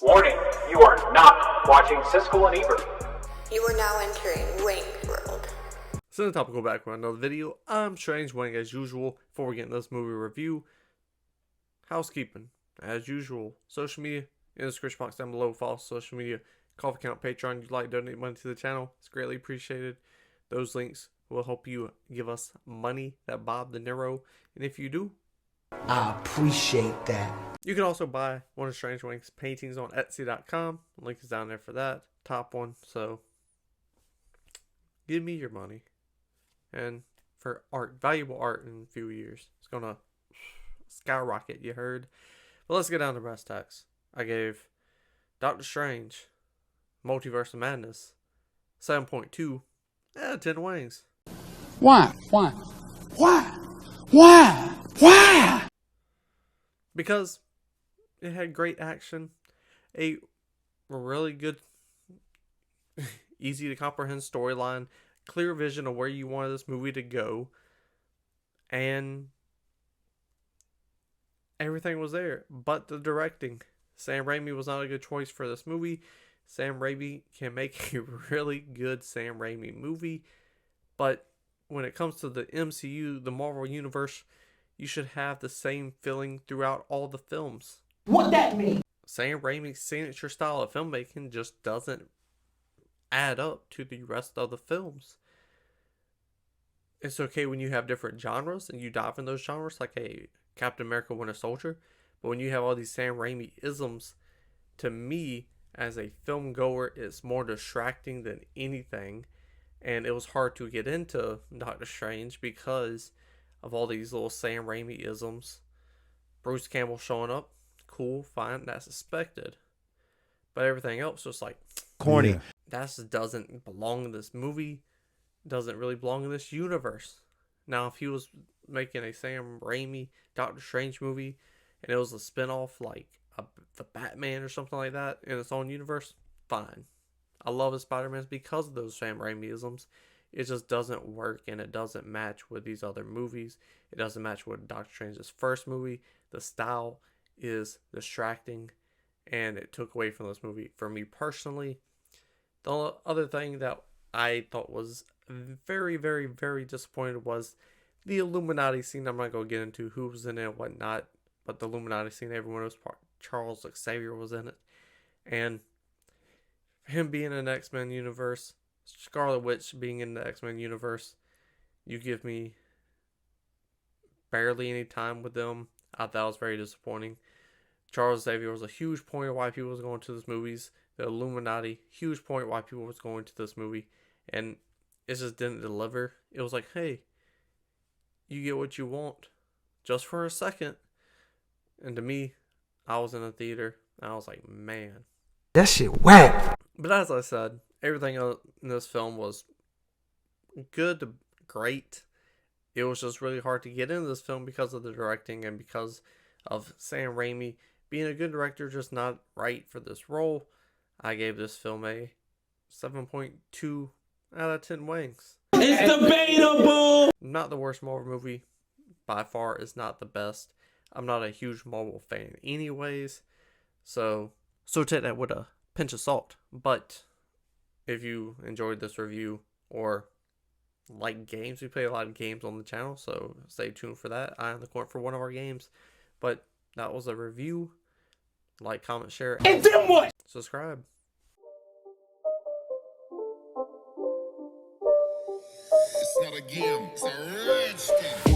Warning, you are not watching Siskel and Ebert. You are now entering Wang's world. So in the topical background of the video, I'm Strange Wang as usual. Before we get into this movie review, housekeeping as usual. Social media in the description box down below. Follow social media, coffee account, Patreon. You'd like to donate money to the channel, it's greatly appreciated. Those links will help you give us money that Bob De Niro. And if you do, I appreciate that. you can also buy one of Strange Wang's paintings on Etsy.com. Link is down there for that. Top one. So give me your money. And for art, valuable art in a few years, it's gonna skyrocket, you heard? But let's get down to brass tacks. I gave Doctor Strange Multiverse of Madness 7.2 out of 10 Wangs. Why? Because it had great action, a really good, easy to comprehend storyline, clear vision of where you wanted this movie to go, and everything was there. But the directing, Sam Raimi was not a good choice for this movie. Sam Raimi can make a really good Sam Raimi movie, but when it comes to the MCU, the Marvel Universe, you should have the same feeling throughout all the films. What that mean? Sam Raimi's signature style of filmmaking just doesn't add up to the rest of the films. It's okay when you have different genres and you dive in those genres, like a Captain America Winter Soldier, but when you have all these Sam Raimi isms, to me, as a film goer, it's more distracting than anything. And it was hard to get into Doctor Strange because of all these little Sam Raimi isms. Bruce Campbell showing up, cool, fine, that's expected. But everything else was like Corny. Yeah. That just doesn't belong in this movie. Doesn't really belong in this universe. Now, if he was making a Sam Raimi Doctor Strange movie and it was a spin-off like the Batman or something like that in its own universe, fine. I love the Spider-Mans because of those Sam Raimi-isms. It just doesn't work and it doesn't match with these other movies. It doesn't match with Doctor Strange's first movie. The style is distracting and it took away from this movie. For me personally, the other thing that I thought was very, very, very disappointed was the Illuminati scene. I'm not going to get into who was in it and whatnot, but the Illuminati scene, everyone was part. Charles Xavier was in it. And him being in the X-Men universe, Scarlet Witch being in the X-Men universe, you give me barely any time with them. I thought it was very disappointing. Charles Xavier was a huge point of why people was going to this movies. The Illuminati, huge point why people was going to this movie. And it just didn't deliver. It was like, hey, you get what you want just for a second. And to me, I was in a theater and I was like, man, That shit whack. But as I said, everything in this film was good to great. It was just really hard to get into this film because of the directing and because of Sam Raimi being a good director, just not right for this role. I gave this film a 7.2 out of 10 Wangs. It's debatable. Not the worst Marvel movie. By far, is not the best. I'm not a huge Marvel fan anyways. So take that with a pinch of salt. But if you enjoyed this review or like games, we play a lot of games on the channel, so stay tuned for that. I am the corner for one of our games. But that was a review. Like, comment, share, And then what? subscribe. It's not a game, it's a rich thing.